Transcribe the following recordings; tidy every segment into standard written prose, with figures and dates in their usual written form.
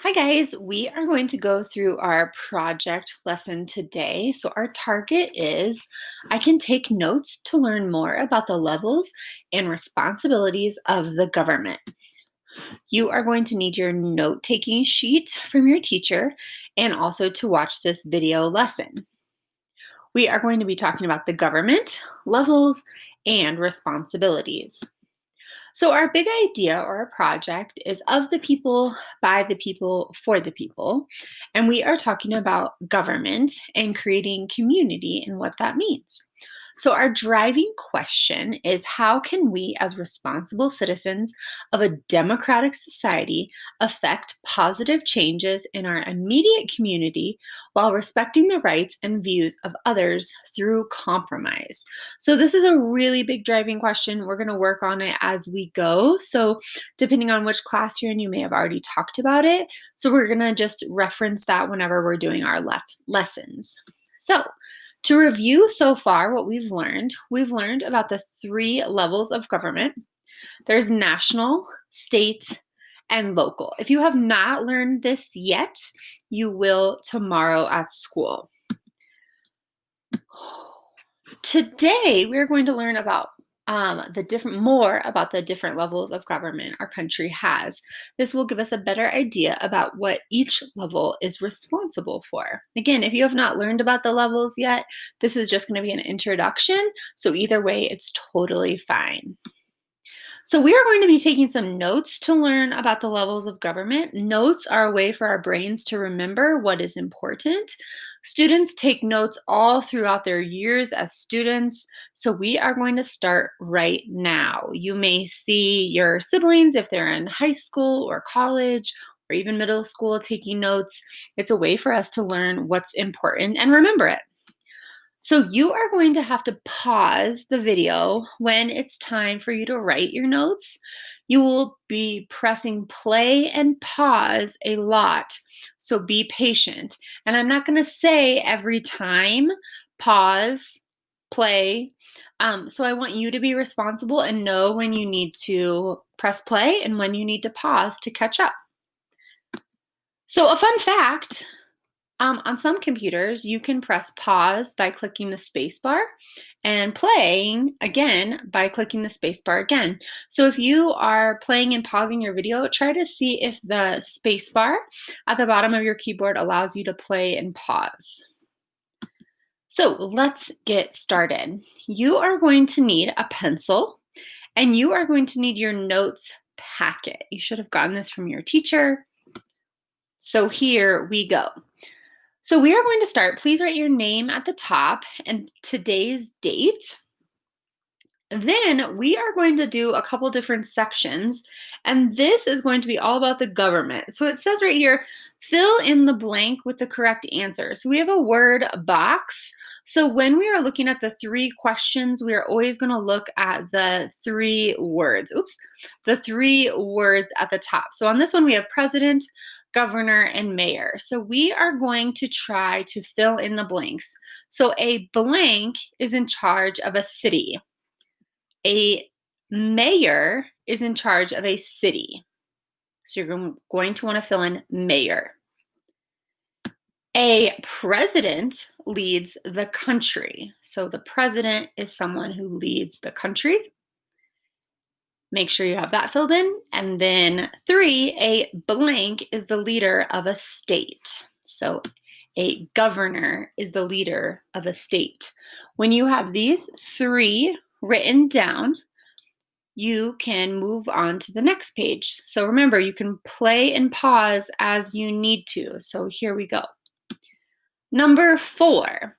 Hi guys, we are going to go through our project lesson today. So our target is I can take notes to learn more about the levels and responsibilities of the government. You are going to need your note-taking sheet from your teacher and also to watch this video lesson. We are going to be talking about the government, levels, and responsibilities. So, our big idea or a project is of the people, by the people, for the people. And we are talking about government and creating community and what that means. So, our driving question is how can we, as responsible citizens of a democratic society, affect positive changes in our immediate community while respecting the rights and views of others through compromise? So, this is a really big driving question. We're going to work on it as we go. So, depending on which class you're in, you may have already talked about it. So, we're going to just reference that whenever we're doing our lessons. So, to review so far what we've learned about the three levels of government. There's national, state, and local. If you have not learned this yet, you will tomorrow at school. Today, we're going to learn about more about the different levels of government our country has. This will give us a better idea about what each level is responsible for. Again, if you have not learned about the levels yet, this is just going to be an introduction. So either way, it's totally fine. So, we are going to be taking some notes to learn about the levels of government. Notes are a way for our brains to remember what is important. Students take notes all throughout their years as students. So, we are going to start right now. You may see your siblings if they're in high school or college or even middle school taking notes. It's a way for us to learn what's important and remember it. So you are going to have to pause the video when it's time for you to write your notes. You will be pressing play and pause a lot. So be patient. And I'm not going to say every time pause, play. So I want you to be responsible and know when you need to press play and when you need to pause to catch up. So, a fun fact. On some computers, you can press pause by clicking the space bar and playing again by clicking the space bar again. So if you are playing and pausing your video, try to see if the space bar at the bottom of your keyboard allows you to play and pause. So let's get started. You are going to need a pencil and you are going to need your notes packet. You should have gotten this from your teacher. So here we go. So we are going to start. Please write your name at the top and today's date. Then we are going to do a couple different sections, and this is going to be all about the government. So it says right here, fill in the blank with the correct answer. So we have a word box. So when we are looking at the three questions, we are always going to look at the three words. The three words at the top. So on this one, we have president, governor, and mayor. So we are going to try to fill in the blanks. So a blank is in charge of a city. A mayor is in charge of a city. So you're going to want to fill in mayor. A president leads the country. So the president is someone who leads the country. Make sure you have that filled in. And then 3, a blank is the leader of a state. So a governor is the leader of a state. When you have these 3 written down, you can move on to the next page. So remember, you can play and pause as you need to. So here we go. Number 4,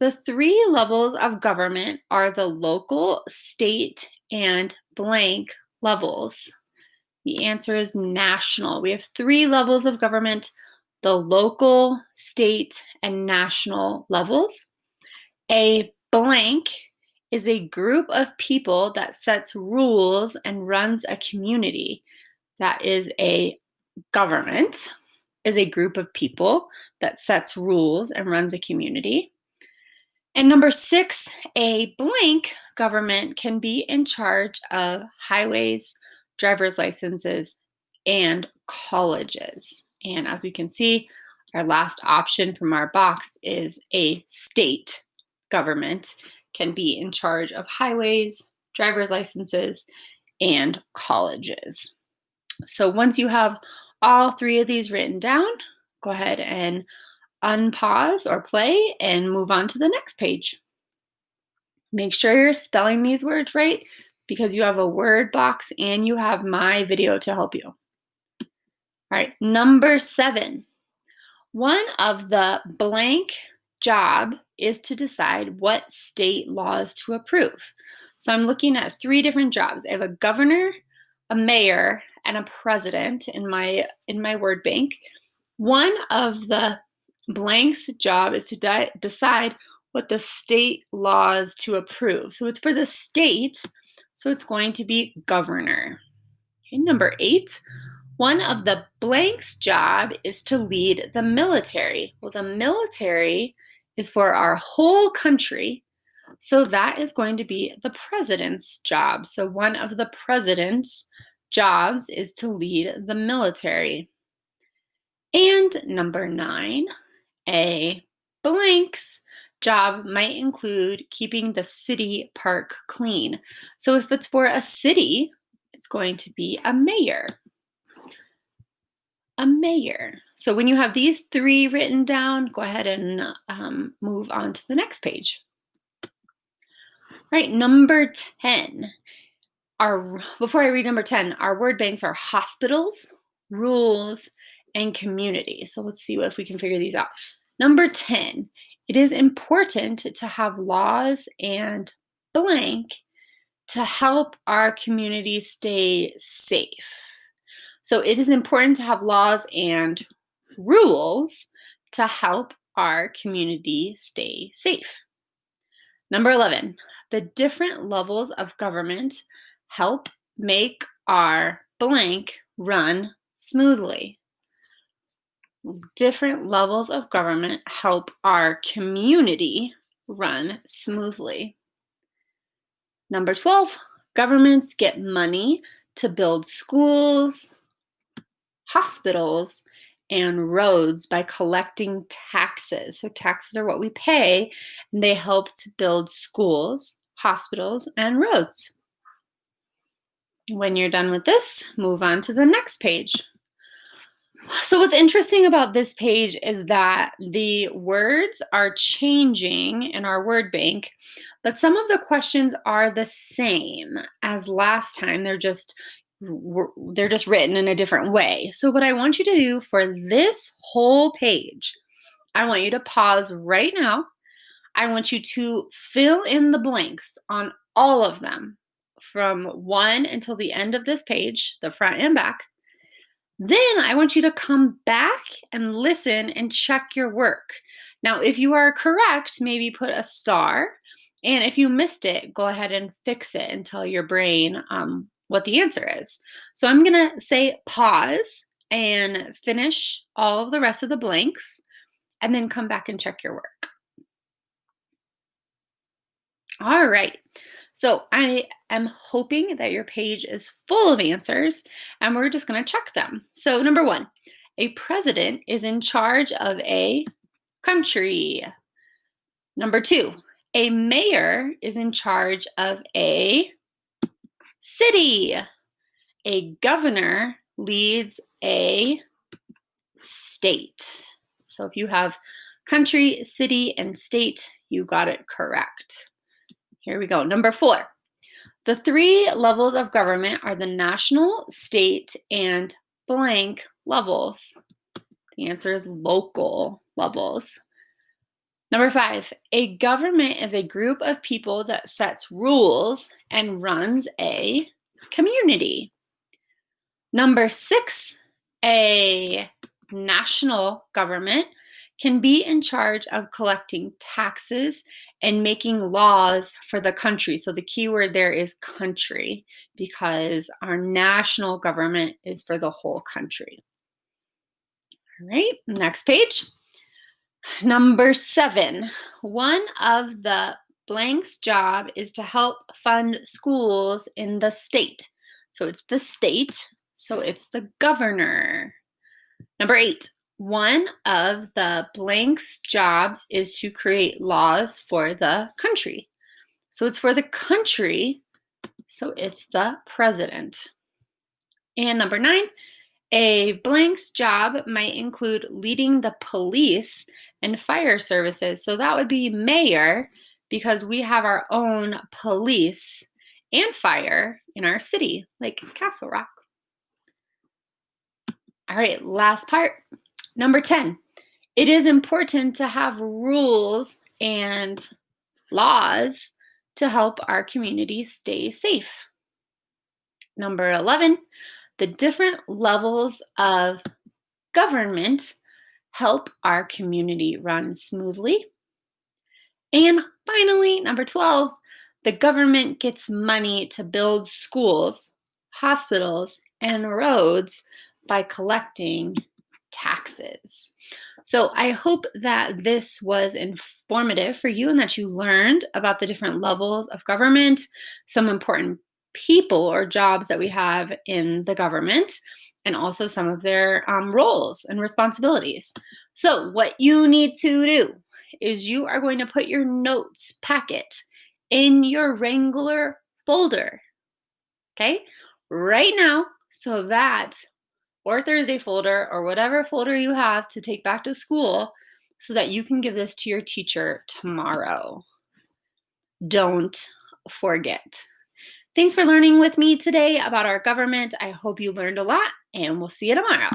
the 3 levels of government are the local, state, and blank levels. The answer is national. We have 3 levels of government, the local, state, and national levels. A blank is a group of people that sets rules and runs a community. That is a government, is a group of people that sets rules and runs a community. And number 6, a blank government can be in charge of highways, driver's licenses, and colleges. And as we can see, our last option from our box is a state government can be in charge of highways, driver's licenses, and colleges. So once you have all three of these written down, go ahead and unpause or play and move on to the next page. Make sure you're spelling these words right because you have a word box and you have my video to help you. All right, number 7. One of the blank job is to decide what state laws to approve. So I'm looking at 3 different jobs. I have a governor, a mayor, and a president in my word bank. One of the blanks job is to decide what the state laws to approve. So it's for the state, so it's going to be governor. Okay, number 8. One of the blanks job is to lead the military. Well, the military is for our whole country, so that is going to be the president's job. So one of the president's jobs is to lead the military. And number 9, a blank's job might include keeping the city park clean. So if it's for a city, it's going to be a mayor. A mayor. So when you have these 3 written down, go ahead and move on to the next page. All right, number 10. Before I read number 10, our word banks are hospitals, rules, and community. So let's see if we can figure these out. Number 10, it is important to have laws and blank to help our community stay safe. So it is important to have laws and rules to help our community stay safe. Number 11, the different levels of government help make our blank run smoothly. Different levels of government help our community run smoothly. Number 12, governments get money to build schools, hospitals, and roads by collecting taxes. So taxes are what we pay, and they help to build schools, hospitals, and roads. When you're done with this, move on to the next page. So what's interesting about this page is that the words are changing in our word bank, but some of the questions are the same as last time. They're just written in a different way. So what I want you to do for this whole page, I want you to pause right now. I want you to fill in the blanks on all of them from 1 until the end of this page, the front and back. Then I want you to come back and listen and check your work. Now, if you are correct, maybe put a star. And if you missed it, go ahead and fix it and tell your brain what the answer is. So I'm going to say pause and finish all of the rest of the blanks, and then come back and check your work. All right. So I am hoping that your page is full of answers, and we're just going to check them. So number 1, a president is in charge of a country. Number 2, a mayor is in charge of a city. A governor leads a state. So if you have country, city, and state, you got it correct. Here we go. Number 4. The 3 levels of government are the national, state, and blank levels. The answer is local levels. Number 5. A government is a group of people that sets rules and runs a community. Number 6. A national government can be in charge of collecting taxes and making laws for the country. So the key word there is country, because our national government is for the whole country. All right, next page. Number 7, one of the blank's job is to help fund schools in the state. So it's the state, so it's the governor. Number 8, one of the blank's jobs is to create laws for the country. So it's for the country, so it's the president. And number 9, a blank's job might include leading the police and fire services. So that would be mayor, because we have our own police and fire in our city, like Castle Rock. All right, last part. Number 10, it is important to have rules and laws to help our community stay safe. Number 11, the different levels of government help our community run smoothly. And finally, number 12, the government gets money to build schools, hospitals, and roads by collecting taxes. So I hope that this was informative for you and that you learned about the different levels of government, some important people or jobs that we have in the government, and also some of their roles and responsibilities. So what you need to do is you are going to put your notes packet in your Wrangler folder, okay, right now, so that, or Thursday folder, or whatever folder you have to take back to school, so that you can give this to your teacher tomorrow. Don't forget. Thanks for learning with me today about our government. I hope you learned a lot, and we'll see you tomorrow.